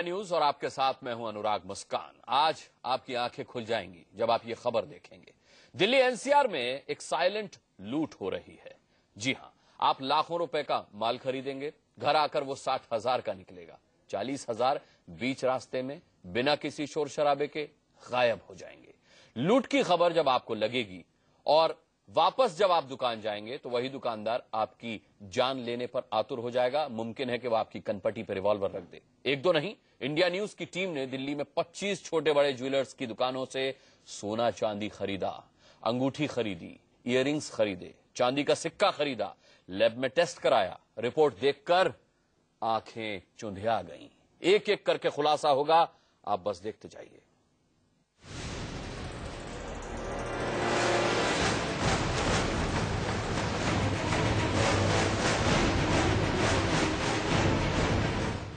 News और आपके साथ मैं हूं अनुराग मुस्कान। आज आपकी आंखें खुल जाएंगी जब आप ये खबर देखेंगे। दिल्ली एनसीआर में एक साइलेंट लूट हो रही है। जी हां, आप लाखों रुपए का माल खरीदेंगे, घर आकर वो 60,000 का निकलेगा। 40,000 बीच रास्ते में बिना किसी शोर शराबे के गायब हो जाएंगे। लूट की खबर जब आपको लगेगी और वापस जब आप दुकान जाएंगे तो वही दुकानदार आपकी जान लेने पर आतुर हो जाएगा। मुमकिन है कि वह आपकी कनपटी पर रिवॉल्वर रख दे। एक दो नहीं, इंडिया न्यूज की टीम ने दिल्ली में 25 छोटे बड़े ज्वेलर्स की दुकानों से सोना चांदी खरीदा, अंगूठी खरीदी, इयररिंग्स खरीदे, चांदी का सिक्का खरीदा, लैब में टेस्ट कराया। रिपोर्ट देखकर आंखें चुंधिया गईं। एक एक करके खुलासा होगा, आप बस देखते जाइए।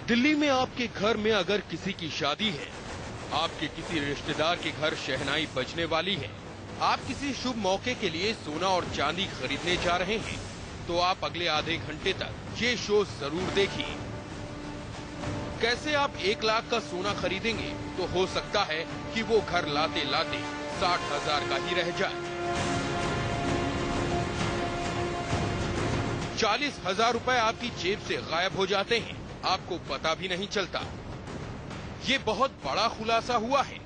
दिल्ली में आपके घर में अगर किसी की शादी है, आपके किसी रिश्तेदार के घर शहनाई बजने वाली है, आप किसी शुभ मौके के लिए सोना और चांदी खरीदने जा रहे हैं, तो आप अगले आधे घंटे तक ये शो जरूर देखिए। कैसे आप 1 लाख का सोना खरीदेंगे तो हो सकता है कि वो घर लाते लाते 60,000 का ही रह जाए। 40,000 रुपए आपकी जेब से गायब हो जाते हैं, आपको पता भी नहीं चलता। ये बहुत बड़ा खुलासा हुआ है।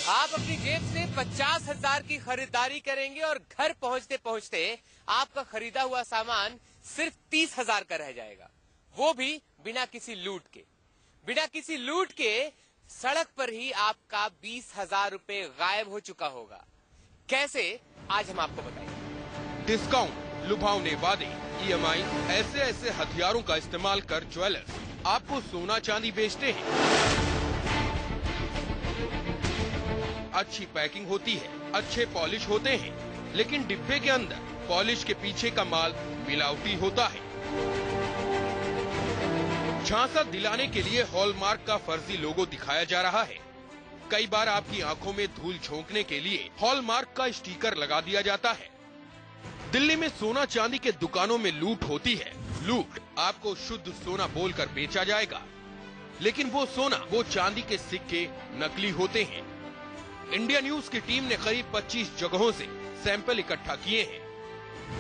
आप अपनी जेब से 50,000 की खरीदारी करेंगे और घर पहुंचते पहुंचते आपका खरीदा हुआ सामान सिर्फ 30,000 का रह जाएगा, वो भी बिना किसी लूट के। बिना किसी लूट के सड़क पर ही आपका 20,000 रुपए गायब हो चुका होगा। कैसे, आज हम आपको बताएंगे। डिस्काउंट, लुभावने वादे, EMI, ऐसे हथियारों का इस्तेमाल कर ज्वेलर्स आपको सोना चांदी बेचते हैं। अच्छी पैकिंग होती है, अच्छे पॉलिश होते हैं, लेकिन डिब्बे के अंदर पॉलिश के पीछे का माल मिलावटी होता है। झांसा दिलाने के लिए हॉलमार्क का फर्जी लोगो दिखाया जा रहा है। कई बार आपकी आंखों में धूल झोंकने के लिए हॉलमार्क का स्टिकर लगा दिया जाता है। दिल्ली में सोना चांदी के दुकानों में लूट होती है। लूट आपको शुद्ध सोना बोलकर बेचा जाएगा, लेकिन वो सोना, वो चांदी के सिक्के नकली होते हैं। इंडिया न्यूज की टीम ने करीब 25 जगहों से सैंपल इकट्ठा किए हैं,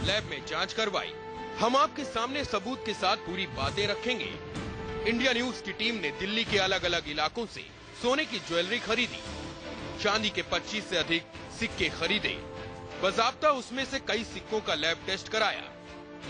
लैब में जांच करवाई। हम आपके सामने सबूत के साथ पूरी बातें रखेंगे। इंडिया न्यूज की टीम ने दिल्ली के अलग अलग इलाकों से सोने की ज्वेलरी खरीदी, चांदी के 25 से अधिक सिक्के खरीदे, बाज़ाब्ता उसमें से कई सिक्कों का लैब टेस्ट कराया।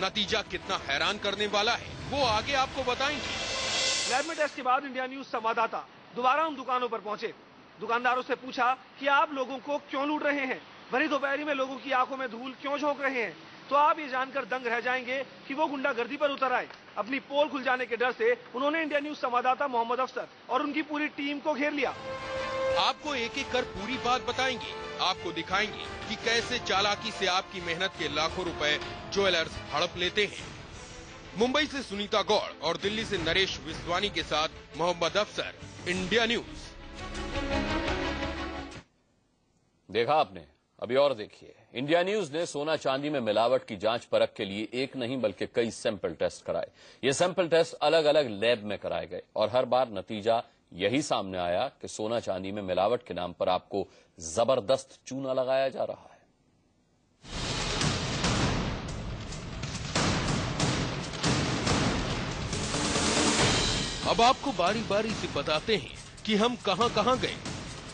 नतीजा कितना हैरान करने वाला है, वो आगे आपको बताएंगे। लैब में टेस्ट के बाद इंडिया न्यूज संवाददाता दोबारा उन दुकानों पर पहुंचे। दुकानदारों से पूछा कि आप लोगों को क्यों लूट रहे हैं, भरी दोपहरी में लोगों की आंखों में धूल क्यों झोंक रहे हैं। तो आप ये जानकर दंग रह जाएंगे कि वो गुंडागर्दी पर उतर आए। अपनी पोल खुल जाने के डर से उन्होंने इंडिया न्यूज संवाददाता मोहम्मद अफसर और उनकी पूरी टीम को घेर लिया। आपको एक एक कर पूरी बात बताएंगे, आपको दिखाएंगे कि कैसे चालाकी से आपकी मेहनत के लाखों रुपए ज्वेलर्स हड़प लेते हैं। मुंबई से सुनीता गौड़ और दिल्ली से नरेश विश्वानी के साथ मोहम्मद अफसर, इंडिया न्यूज। देखा आपने, अभी और देखिए। इंडिया न्यूज ने सोना चांदी में मिलावट की जांच परख के लिए एक नहीं बल्कि कई सैंपल टेस्ट कराए। ये सैंपल टेस्ट अलग अलग लैब में कराए गए और हर बार नतीजा यही सामने आया कि सोना चांदी में मिलावट के नाम पर आपको जबरदस्त चूना लगाया जा रहा है। अब आपको बारी बारी से बताते हैं कि हम कहां कहां गए,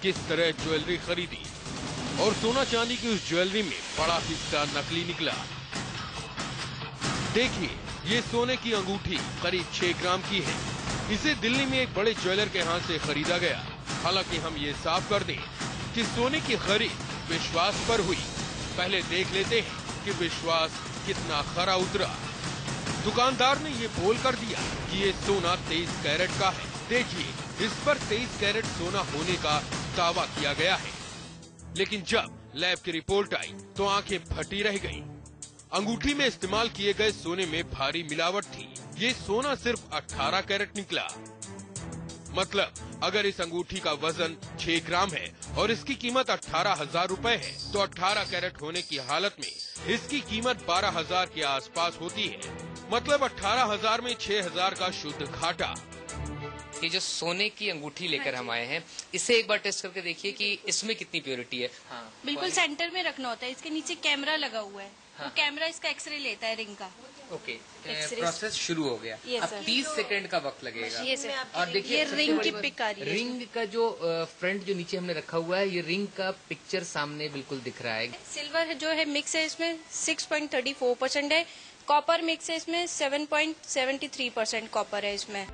किस तरह ज्वेलरी खरीदी और सोना चांदी की उस ज्वेलरी में बड़ा हिस्सा नकली निकला। देखिए, ये सोने की अंगूठी करीब 6 ग्राम की है। इसे दिल्ली में एक बड़े ज्वेलर के हाथ से खरीदा गया। हालांकि हम ये साफ कर दें कि सोने की खरीद विश्वास पर हुई। पहले देख लेते हैं कि विश्वास कितना खरा उतरा। दुकानदार ने ये बोल कर दिया कि ये सोना 23 कैरेट का है। देखिए, इस पर 23 कैरेट सोना होने का दावा किया गया है, लेकिन जब लैब की रिपोर्ट आई तो आंखें फटी रह गईं। अंगूठी में इस्तेमाल किए गए सोने में भारी मिलावट थी। ये सोना सिर्फ 18 कैरेट निकला। मतलब अगर इस अंगूठी का वजन 6 ग्राम है और इसकी कीमत 18,000 रुपए है, तो 18 कैरेट होने की हालत में इसकी कीमत 12,000 के आसपास होती है। मतलब 18,000 में 6,000 का शुद्ध घाटा। ये जो सोने की अंगूठी लेकर हम आए हैं, इसे एक बार टेस्ट करके देखिए कि इसमें कितनी प्योरिटी है। हाँ, बिल्कुल सेंटर में रखना होता है। इसके नीचे कैमरा लगा हुआ है। हाँ। वो कैमरा इसका एक्सरे लेता है रिंग का। ओके, प्रोसेस शुरू हो गया। अब 30 सेकंड का वक्त लगेगा। ये सर, और देखिए ये रिंग की पिक आ रही है। रिंग का जो फ्रंट जो नीचे हमने रखा हुआ है, ये रिंग का पिक्चर सामने बिल्कुल दिख रहा है। सिल्वर जो है मिक्स है, इसमें 6.34% है। कॉपर मिक्स है, इसमें 7.73% कॉपर है इसमें।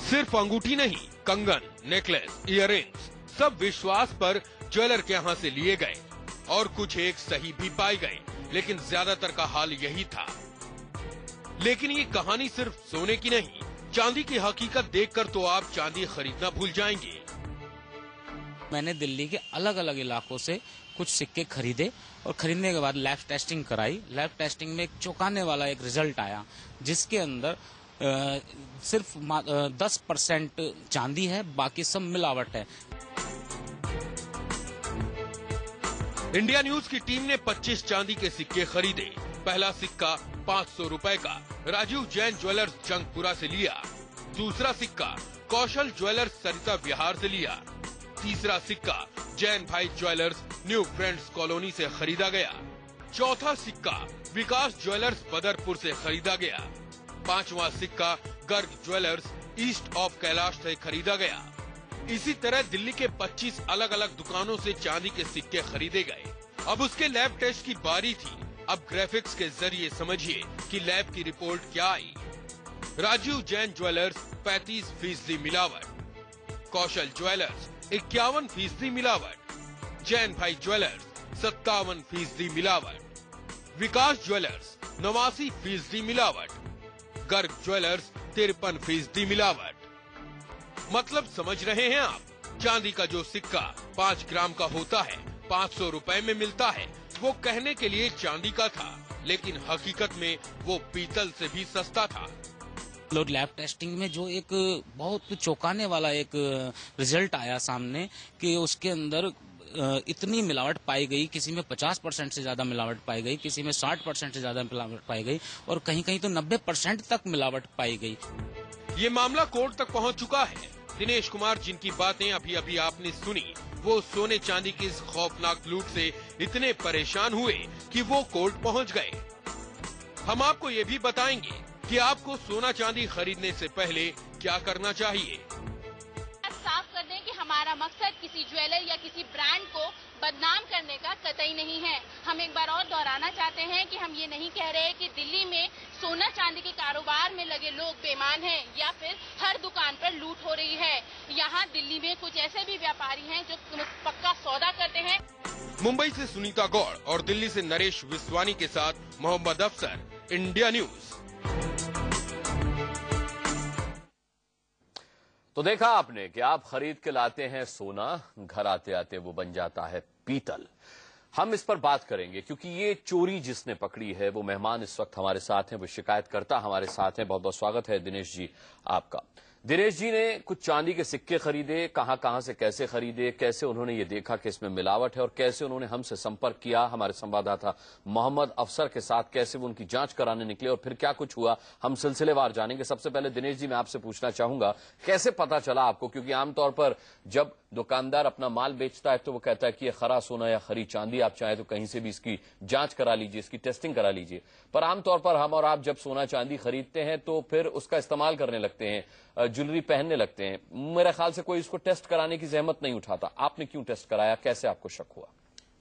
सिर्फ अंगूठी नहीं, कंगन, नेकलेस, इयररिंग्स सब विश्वास पर ज्वेलर के यहाँ से लिए गए और कुछ एक सही भी पाए गए, लेकिन ज्यादातर का हाल यही था। लेकिन ये कहानी सिर्फ सोने की नहीं, चांदी की हकीकत देखकर तो आप चांदी खरीदना भूल जाएंगे। मैंने दिल्ली के अलग अलग इलाकों से कुछ सिक्के खरीदे और खरीदने के बाद लैब टेस्टिंग कराई। लैब टेस्टिंग में एक चौंकाने वाला एक रिजल्ट आया, जिसके अंदर सिर्फ 10% चांदी है, बाकी सब मिलावट है। इंडिया न्यूज की टीम ने 25 चांदी के सिक्के खरीदे। पहला सिक्का 500 रुपए का राजीव जैन ज्वेलर्स जंगपुरा से लिया। दूसरा सिक्का कौशल ज्वेलर्स सरिता विहार से लिया। तीसरा सिक्का जैन भाई ज्वेलर्स न्यू फ्रेंड्स कॉलोनी से खरीदा गया। चौथा सिक्का विकास ज्वेलर्स बदरपुर से खरीदा गया। पांचवा सिक्का Garg jewellers east of Kailash से खरीदा गया। इसी तरह दिल्ली के 25 अलग अलग दुकानों से चांदी के सिक्के खरीदे गए। अब उसके लैब टेस्ट की बारी थी। अब ग्राफिक्स के जरिए समझिए कि लैब की रिपोर्ट क्या आई। राजीव जैन ज्वेलर्स 35% मिलावट, कौशल ज्वेलर्स 51% मिलावट, जैन भाई ज्वेलर्स 57% मिलावट, विकास ज्वेलर्स 89% मिलावट, गर्ग ज्वेलर्स 53% मिलावट। मतलब समझ रहे हैं आप, चांदी का जो सिक्का 5 ग्राम का होता है 500 रुपए में मिलता है, वो कहने के लिए चांदी का था, लेकिन हकीकत में वो पीतल से भी सस्ता था। लैब टेस्टिंग में जो एक बहुत चौंकाने वाला एक रिजल्ट आया सामने कि उसके अंदर इतनी मिलावट पाई गई, किसी में 50% से ज्यादा मिलावट पाई गई, किसी में 60% से ज्यादा मिलावट पाई गई और कहीं कहीं तो 90% तक मिलावट पाई गई। ये मामला कोर्ट तक पहुंच चुका है। दिनेश कुमार, जिनकी बातें अभी अभी आपने सुनी, वो सोने चांदी की इस खौफनाक लूट से इतने परेशान हुए कि वो कोर्ट पहुंच गए। हम आपको ये भी बताएंगे कि आपको सोना चांदी खरीदने से पहले क्या करना चाहिए। साफ कर दें कि हमारा मकसद किसी ज्वेलर या किसी ब्रांड को बदनाम करने का कतई नहीं है। हम एक बार और दोहराना चाहते हैं कि हम ये नहीं कह रहे कि दिल्ली में सोना चांदी के कारोबार में लगे लोग बेईमान हैं या फिर हर दुकान पर लूट हो रही है। यहाँ दिल्ली में कुछ ऐसे भी व्यापारी हैं जो पक्का सौदा करते हैं। मुंबई से सुनीता गौड़ और दिल्ली से नरेश विश्वानी के साथ मोहम्मद अफसर, इंडिया न्यूज। तो देखा आपने कि आप खरीद के लाते हैं सोना, घर आते आते वो बन जाता है पीतल। हम इस पर बात करेंगे क्योंकि ये चोरी जिसने पकड़ी है वो मेहमान इस वक्त हमारे साथ हैं, वो शिकायतकर्ता हमारे साथ हैं। बहुत बहुत स्वागत है दिनेश जी आपका। दिनेश जी ने कुछ चांदी के सिक्के खरीदे, कहां से कैसे खरीदे, कैसे उन्होंने ये देखा कि इसमें मिलावट है और कैसे उन्होंने हमसे संपर्क किया हमारे संवाददाता मोहम्मद अफसर के साथ, कैसे वो उनकी जांच कराने निकले और फिर क्या कुछ हुआ, हम सिलसिलेवार जानेंगे। सबसे पहले दिनेश जी मैं आपसे पूछना चाहूंगा, कैसे पता चला आपको, क्योंकि आमतौर पर जब दुकानदार अपना माल बेचता है तो वो कहता है कि ये खरा सोना या खरी चांदी, आप चाहे तो कहीं से भी इसकी जांच करा लीजिए, इसकी टेस्टिंग करा लीजिए। पर आमतौर पर हम और आप जब सोना चांदी खरीदते हैं तो फिर उसका इस्तेमाल करने लगते हैं, ज्वेलरी पहनने लगते हैं। मेरे ख्याल से कोई इसको टेस्ट कराने की जहमत नहीं उठाता। आपने क्यों टेस्ट कराया, कैसे आपको शक हुआ?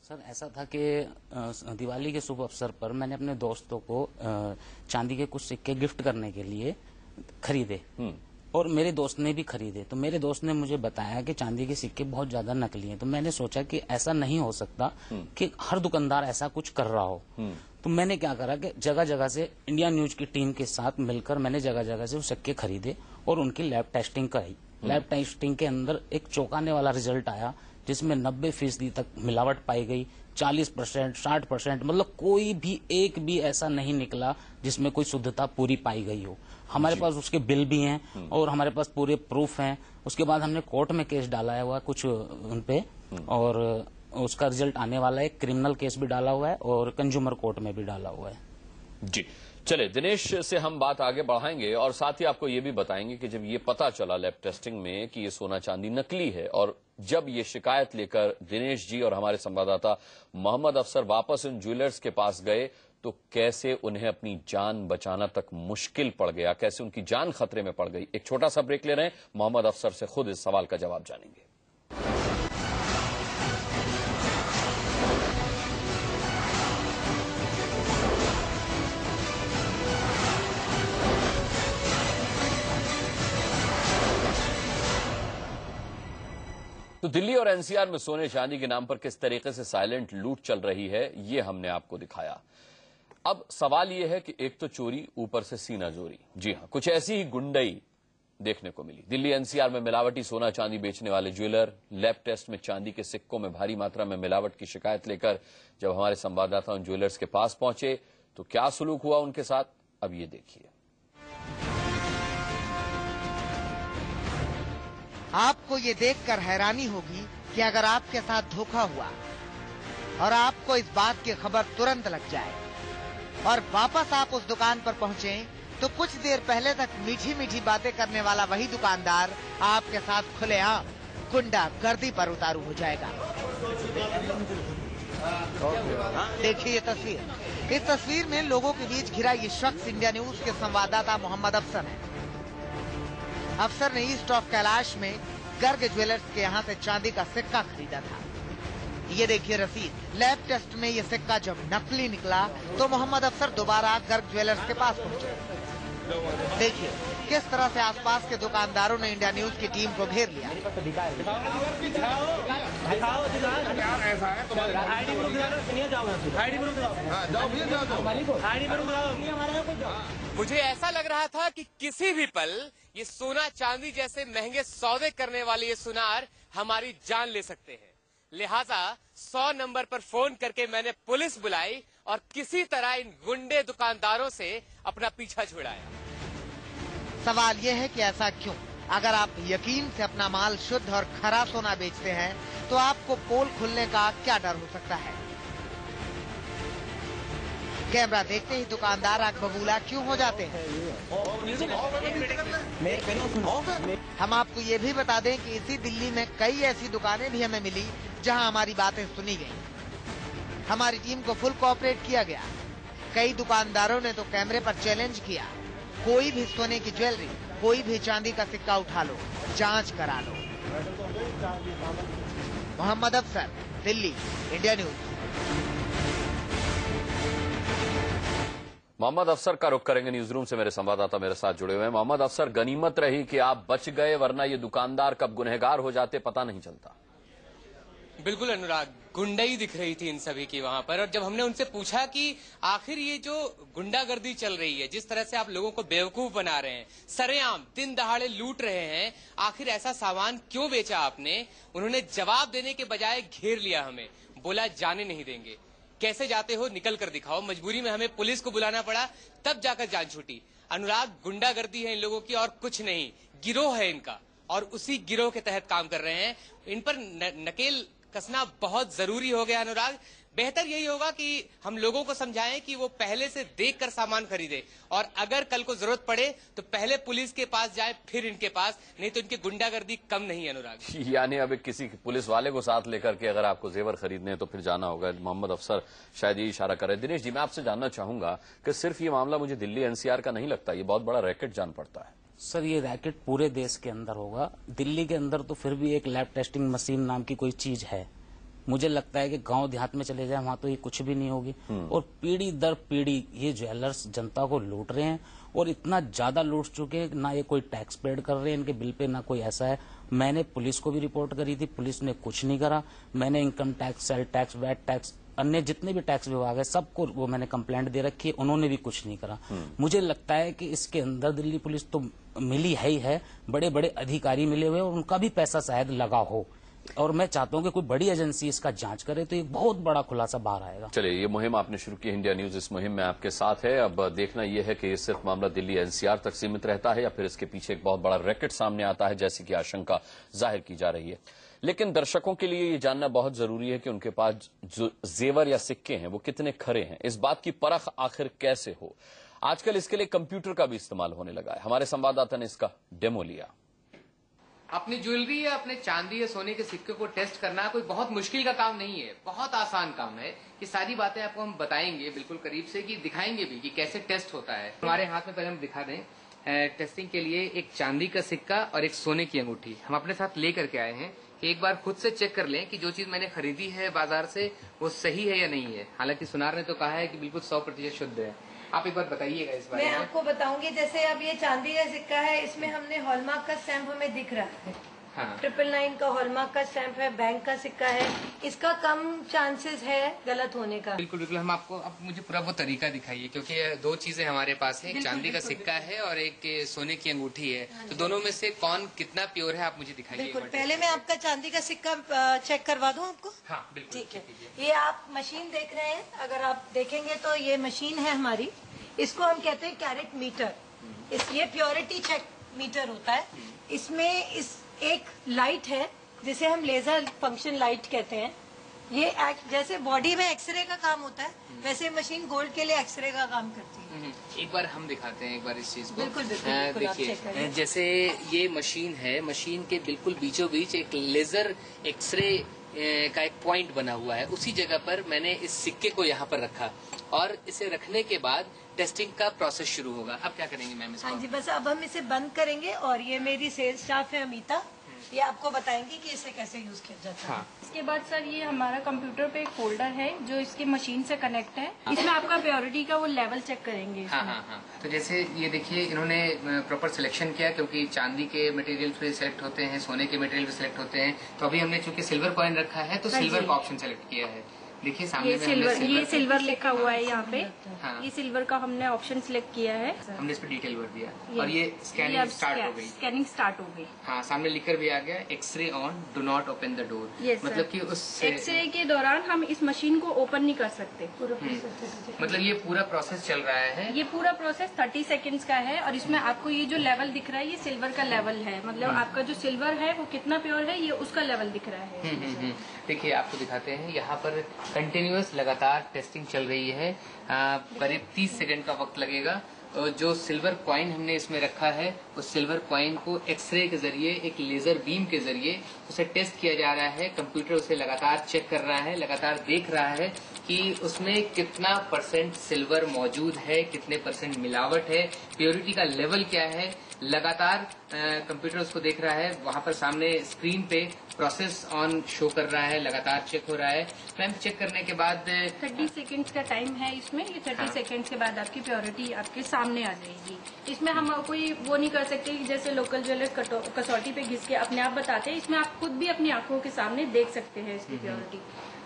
सर ऐसा था कि दिवाली के शुभ अवसर पर मैंने अपने दोस्तों को चांदी के कुछ सिक्के गिफ्ट करने के लिए खरीदे और मेरे दोस्त ने भी खरीदे। तो मेरे दोस्त ने मुझे बताया कि चांदी के सिक्के बहुत ज्यादा नकली हैं। तो मैंने सोचा कि ऐसा नहीं हो सकता कि हर दुकानदार ऐसा कुछ कर रहा हो। तो मैंने क्या करा कि जगह जगह से इंडिया न्यूज की टीम के साथ मिलकर मैंने जगह जगह से वो सिक्के खरीदे और उनकी लैब टेस्टिंग कराई। लैब टेस्टिंग के अंदर एक चौंकाने वाला रिजल्ट आया जिसमें 90% तक मिलावट पाई गई, 40%, 60%, मतलब कोई भी एक भी ऐसा नहीं निकला जिसमें कोई शुद्धता पूरी पाई गई हो। हमारे पास उसके बिल भी हैं और हमारे पास पूरे प्रूफ हैं। उसके बाद हमने कोर्ट में केस डाला हुआ कुछ उनपे और उसका रिजल्ट आने वाला है। क्रिमिनल केस भी डाला हुआ है और कंज्यूमर कोर्ट में भी डाला हुआ है। जी, चले दिनेश से हम बात आगे बढ़ाएंगे और साथ ही आपको ये भी बताएंगे कि जब ये पता चला लैब टेस्टिंग में कि ये सोना चांदी नकली है और जब ये शिकायत लेकर दिनेश जी और हमारे संवाददाता मोहम्मद अफसर वापस उन ज्वेलर्स के पास गए तो कैसे उन्हें अपनी जान बचाना तक मुश्किल पड़ गया, कैसे उनकी जान खतरे में पड़ गई। एक छोटा सा ब्रेक ले रहे हैं, मोहम्मद अफसर से खुद इस सवाल का जवाब जानेंगे। तो दिल्ली और एनसीआर में सोने चांदी के नाम पर किस तरीके से साइलेंट लूट चल रही है, ये हमने आपको दिखाया। अब सवाल यह है कि एक तो चोरी, ऊपर से सीना जोरी। जी हां, कुछ ऐसी ही गुंडई देखने को मिली। दिल्ली एनसीआर में मिलावटी सोना चांदी बेचने वाले ज्वेलर लैब टेस्ट में चांदी के सिक्कों में भारी मात्रा में मिलावट की शिकायत लेकर जब हमारे संवाददाता उन ज्वेलर्स के पास पहुंचे तो क्या सलूक हुआ उनके साथ, अब ये देखिए। आपको ये देखकर हैरानी होगी कि अगर आपके साथ धोखा हुआ और आपको इस बात की खबर तुरंत लग जाए और वापस आप उस दुकान पर पहुंचे तो कुछ देर पहले तक मीठी मीठी बातें करने वाला वही दुकानदार आपके साथ खुलेआम गुंडा गर्दी पर उतारू हो जाएगा। देखिए ये तस्वीर। इस तस्वीर में लोगों के बीच घिरा ये शख्स इंडिया न्यूज के संवाददाता मोहम्मद अफसर है। अफसर ने ईस्ट ऑफ कैलाश में गर्ग ज्वेलर्स के यहाँ से चांदी का सिक्का खरीदा था। ये देखिए रसीद। लैब टेस्ट में ये सिक्का जब नकली निकला तो मोहम्मद अफसर दोबारा गर्ग ज्वेलर्स के पास पहुंचे। देखिए किस तरह से आसपास के दुकानदारों ने इंडिया न्यूज की टीम को घेर लिया। मुझे ऐसा लग रहा था कि किसी भी पल ये सोना चांदी जैसे महंगे सौदे करने वाले ये सुनार हमारी जान ले सकते हैं। लिहाजा 100 नंबर पर फोन करके मैंने पुलिस बुलाई और किसी तरह इन गुंडे दुकानदारों से अपना पीछा छुड़ाया। सवाल ये है कि ऐसा क्यों? अगर आप यकीन से अपना माल शुद्ध और खरा सोना बेचते हैं तो आपको पोल खुलने का क्या डर हो सकता है? कैमरा देखते ही दुकानदार आग बबूला क्यों हो जाते हैं? हम आपको ये भी बता दें कि इसी दिल्ली में कई ऐसी दुकानें भी हमें मिली जहां हमारी बातें सुनी गई। हमारी टीम को फुल कोऑपरेट किया गया। कई दुकानदारों ने तो कैमरे पर चैलेंज किया, कोई भी सोने की ज्वेलरी, कोई भी चांदी का सिक्का उठा लो, जांच करा लो। मोहम्मद अफसर, दिल्ली, इंडिया न्यूज। मोहम्मद अफसर का रुख करेंगे न्यूज रूम से। मेरे संवाददाता मेरे साथ जुड़े हुए हैं। मोहम्मद अफसर, गनीमत रही कि आप बच गए, वरना ये दुकानदार कब गुनहगार हो जाते पता नहीं चलता। बिल्कुल अनुराग, गुंडाई दिख रही थी इन सभी की वहां पर। और जब हमने उनसे पूछा कि आखिर ये जो गुंडागर्दी चल रही है, जिस तरह से आप लोगों को बेवकूफ बना रहे हैं, सरेआम दिन दहाड़े लूट रहे हैं, आखिर ऐसा सामान क्यों बेचा आपने, उन्होंने जवाब देने के बजाय घेर लिया हमें। बोला जाने नहीं देंगे। कैसे जाते हो, निकल कर दिखाओ। मजबूरी में हमें पुलिस को बुलाना पड़ा, तब जाकर जान छूटी। अनुराग, गुंडागर्दी है इन लोगों की और कुछ नहीं, गिरोह है इनका और उसी गिरोह के तहत काम कर रहे हैं। इन पर नकेल कसना बहुत जरूरी हो गया अनुराग। बेहतर यही होगा कि हम लोगों को समझाएं कि वो पहले से देखकर सामान खरीदे और अगर कल को जरूरत पड़े तो पहले पुलिस के पास जाए फिर इनके पास, नहीं तो इनकी गुंडागर्दी कम नहीं है अनुराग। यानी अब किसी पुलिस वाले को साथ लेकर के अगर आपको जेवर खरीदने हैं तो फिर जाना होगा। मोहम्मद अफसर शायद ये इशारा कर रहे हैं। दिनेश जी, मैं आपसे जानना चाहूंगा कि सिर्फ ये मामला मुझे दिल्ली एनसीआर का नहीं लगता, ये बहुत बड़ा रैकेट जान पड़ता है। सर, ये रैकेट पूरे देश के अंदर होगा। दिल्ली के अंदर तो फिर भी एक लैब टेस्टिंग मशीन नाम की कोई चीज है। मुझे लगता है कि गांव देहात में चले जाए वहां तो ये कुछ भी नहीं होगी। और पीढ़ी दर पीढ़ी ये ज्वेलर्स जनता को लूट रहे हैं और इतना ज्यादा लूट चुके हैं, ना ये कोई टैक्स पेड कर रहे हैं इनके बिल पे, ना कोई ऐसा है। मैंने पुलिस को भी रिपोर्ट करी थी, पुलिस ने कुछ नहीं करा। मैंने income tax, sale tax, VAT tax, अन्य जितने भी टैक्स विभाग है सबको वो मैंने कंप्लेंट दे रखी है, उन्होंने भी कुछ नहीं करा। मुझे लगता है कि इसके अंदर दिल्ली पुलिस तो मिली है ही है, बड़े बड़े अधिकारी मिले हुए और उनका भी पैसा शायद लगा हो। और मैं चाहता हूं कि कोई बड़ी एजेंसी इसका जांच करे तो एक बहुत बड़ा खुलासा बाहर आएगा। चलिए, ये मुहिम आपने शुरू की, इंडिया न्यूज इस मुहिम में आपके साथ है। अब देखना यह है कि ये सिर्फ मामला दिल्ली एनसीआर तक सीमित रहता है या फिर इसके पीछे एक बहुत बड़ा रैकेट सामने आता है, जैसी की आशंका जाहिर की जा रही है। लेकिन दर्शकों के लिए ये जानना बहुत जरूरी है कि उनके पास जो जेवर या सिक्के हैं वो कितने खरे हैं। इस बात की परख आखिर कैसे हो? आजकल इसके लिए कंप्यूटर का भी इस्तेमाल होने लगा है। हमारे संवाददाता ने इसका डेमो लिया। अपनी ज्वेलरी या अपने चांदी या सोने के सिक्के को टेस्ट करना कोई बहुत मुश्किल का काम नहीं है, बहुत आसान काम है। ये सारी बातें आपको हम बताएंगे बिल्कुल करीब से, कि दिखाएंगे भी कि कैसे टेस्ट होता है। हमारे हाथ में पहले हम दिखा दें, टेस्टिंग के लिए एक चांदी का सिक्का और एक सोने की अंगूठी हम अपने साथ लेकर के आए हैं कि एक बार खुद से चेक कर लें कि जो चीज मैंने खरीदी है बाजार से वो सही है या नहीं है। हालांकि सुनार ने तो कहा है कि बिल्कुल 100% शुद्ध है। आप एक बार बताइएगा इस बारे में। मैं आपको बताऊंगी, जैसे अब ये चांदी का सिक्का है, इसमें हमने हॉलमार्क का स्टैंप हमें दिख रहा है। हाँ। 999 का हॉलमार्क का स्टैंप है, बैंक का सिक्का है, इसका कम चांसेस है गलत होने का। बिल्कुल बिल्कुल, हम आपको अब मुझे पूरा वो तरीका दिखाइए, क्योंकि दो चीजें हमारे पास है, एक चांदी का सिक्का है और एक सोने की अंगूठी है। तो दोनों में से कौन कितना प्योर है आप मुझे दिखाइए। बिल्कुल, पहले मैं आपका चांदी का सिक्का चेक करवा दूं आपको। हाँ बिल्कुल, ठीक है। ये आप मशीन देख रहे हैं, अगर आप देखेंगे तो ये मशीन है हमारी, इसको हम कहते हैं कैरेट मीटर। ये प्योरिटी चेक मीटर होता है। इसमें इस एक लाइट है जिसे हम लेजर फंक्शन लाइट कहते हैं। ये जैसे बॉडी में एक्सरे का काम होता है, वैसे मशीन गोल्ड के लिए एक्सरे का काम करती है। एक बार हम दिखाते हैं एक बार इस चीज को। बिल्कुल बिल्कुल, आप चेक करिए। जैसे ये मशीन है, मशीन के बिल्कुल बीचों बीच एक लेजर एक्सरे का एक पॉइंट बना हुआ है। उसी जगह पर मैंने इस सिक्के को यहाँ पर रखा और इसे रखने के बाद टेस्टिंग का प्रोसेस शुरू होगा। अब क्या करेंगे मैम इसको? हाँ जी, बस अब हम इसे बंद करेंगे और ये मेरी सेल्स स्टाफ है अमिता, ये आपको बताएंगी कि इसे कैसे यूज किया जाता है। हाँ। इसके बाद सर ये हमारा कंप्यूटर पे एक फोल्डर है जो इसकी मशीन से कनेक्ट है। इसमें आपका प्योरिटी का वो लेवल चेक करेंगे। हाँ हाँ हाँ। तो जैसे ये देखिए, इन्होंने प्रॉपर सिलेक्शन किया, क्योंकि चांदी के मटेरियल पे सिलेक्ट होते हैं, सोने के मटेरियल पे सिलेक्ट होते हैं। तो अभी हमने चूंकि सिल्वर कॉइन रखा है तो सिल्वर का ऑप्शन सेलेक्ट किया है। देखिए सामने ये में सिल्वर, हमने ये सिल्वर लिखा हुआ है यहाँ पे। हाँ। ये सिल्वर का हमने ऑप्शन सिलेक्ट किया है। हमने इस पे डिटेल भर दिया और ये स्कैनिंग स्टार्ट हो गई। स्कैनिंग स्टार्ट हो गई। हाँ, सामने लिखकर भी आ गया X-ray on, do not open the door. मतलब कि उस एक्सरे के दौरान हम इस मशीन को ओपन नहीं कर सकते। मतलब ये पूरा प्रोसेस चल रहा है। ये पूरा प्रोसेस 30 सेकेंड्स का है और इसमें आपको ये जो लेवल दिख रहा है ये सिल्वर का लेवल है। मतलब आपका जो सिल्वर है वो कितना प्योर है ये उसका लेवल दिख रहा है। देखिए आपको दिखाते हैं, यहाँ पर कंटिन्यूअस लगातार टेस्टिंग चल रही है। करीब 30 सेकंड का वक्त लगेगा। जो सिल्वर कॉइन हमने इसमें रखा है उस सिल्वर कॉइन को एक्सरे के जरिए, एक लेजर बीम के जरिए उसे टेस्ट किया जा रहा है। कंप्यूटर उसे लगातार चेक कर रहा है, लगातार देख रहा है कि उसमें कितना % सिल्वर मौजूद है, कितने % मिलावट है, प्योरिटी का लेवल क्या है। लगातार कंप्यूटर उसको देख रहा है। वहां पर सामने स्क्रीन पे प्रोसेस ऑन शो कर रहा है, लगातार चेक हो रहा है। मैम चेक करने के बाद 30 सेकेंड्स का टाइम है इसमें। ये 30 सेकेंड्स के बाद आपकी प्योरिटी आपके सामने आ जाएगी। इसमें हम कोई वो नहीं कर सकते कि जैसे लोकल ज्वेलर कसौटी पे घिस के अपने आप बताते हैं। इसमें आप खुद भी अपनी आंखों के सामने देख सकते हैं इसकी प्योरिटी।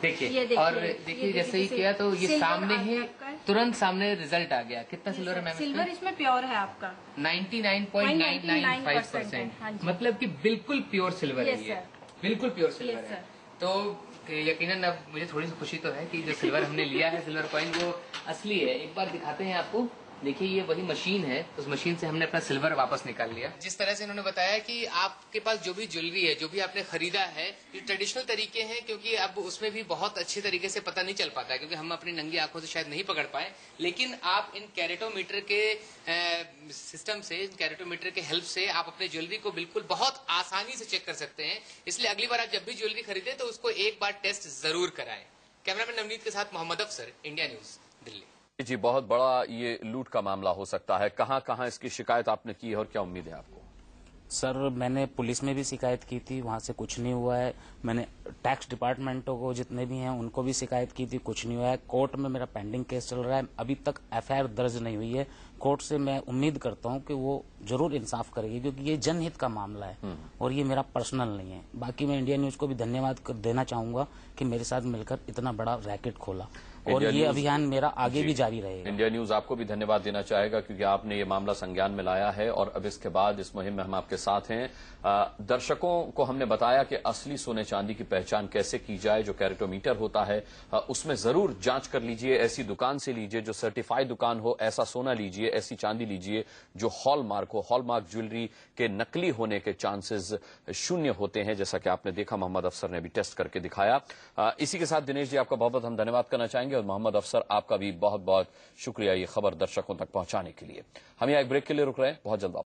देखिए और देखिए जैसे ही किया तो ये सामने ही तुरंत सामने रिजल्ट आ गया। कितना सिल्वर है मैम? सिल्वर इसमें प्योर है आपका 99.995%। मतलब कि बिल्कुल प्योर सिल्वर है ये, बिल्कुल प्योर सिल्वर है। तो यकीनन अब मुझे थोड़ी सी खुशी तो है कि जो सिल्वर हमने लिया है, सिल्वर कॉइन, वो असली है। एक बार दिखाते हैं आपको। देखिए ये वही मशीन है, उस मशीन से हमने अपना सिल्वर वापस निकाल लिया। जिस तरह से इन्होंने बताया कि आपके पास जो भी ज्वेलरी है, जो भी आपने खरीदा है, ये ट्रेडिशनल तरीके हैं, क्योंकि अब उसमें भी बहुत अच्छे तरीके से पता नहीं चल पाता है, क्योंकि हम अपनी नंगी आंखों से शायद नहीं पकड़ पाए। लेकिन आप इन कैरेटोमीटर के सिस्टम से, इन कैरेटोमीटर के हेल्प से आप अपने ज्वेलरी को बिल्कुल बहुत आसानी से चेक कर सकते हैं। इसलिए अगली बार आप जब भी ज्वेलरी खरीदे तो उसको एक बार टेस्ट जरूर कराएं। कैमरामैन नवनीत के साथ मोहम्मद अफसर, इंडिया न्यूज, दिल्ली। जी, बहुत बड़ा ये लूट का मामला हो सकता है। कहां कहां इसकी शिकायत आपने की है और क्या उम्मीद है आपको? सर मैंने पुलिस में भी शिकायत की थी, वहां से कुछ नहीं हुआ है। मैंने टैक्स डिपार्टमेंटों को जितने भी हैं उनको भी शिकायत की थी, कुछ नहीं हुआ है। कोर्ट में मेरा पेंडिंग केस चल रहा है, अभी तक FIR दर्ज नहीं हुई है। कोर्ट से मैं उम्मीद करता हूं कि वो जरूर इंसाफ करेगी, क्योंकि ये जनहित का मामला है और ये मेरा पर्सनल नहीं है। बाकी मैं इंडिया न्यूज को भी धन्यवाद देना चाहूंगा कि मेरे साथ मिलकर इतना बड़ा रैकेट खोला और ये अभियान मेरा आगे भी जारी रहेगा। इंडिया न्यूज आपको भी धन्यवाद देना चाहेगा, क्योंकि आपने ये मामला संज्ञान में लाया है और अब इसके बाद इस मुहिम में हम आपके साथ हैं। दर्शकों को हमने बताया कि असली सोने चांदी की पहचान कैसे की जाए। जो कैरेटोमीटर होता है उसमें जरूर जांच कर लीजिए, ऐसी दुकान से लीजिए जो सर्टिफाइड दुकान हो, ऐसा सोना लीजिए, ऐसी चांदी लीजिए जो हॉलमार्क हो। हॉलमार्क ज्वेलरी के नकली होने के चांसेस शून्य होते हैं, जैसा कि आपने देखा, मोहम्मद अफसर ने भी टेस्ट करके दिखाया। इसी के साथ दिनेश जी आपका बहुत बहुत हम धन्यवाद करना चाहेंगे। और मोहम्मद अफसर, आपका भी बहुत बहुत शुक्रिया ये खबर दर्शकों तक पहुंचाने के लिए। हम यहाँ एक ब्रेक के लिए रुक रहे हैं, बहुत जल्द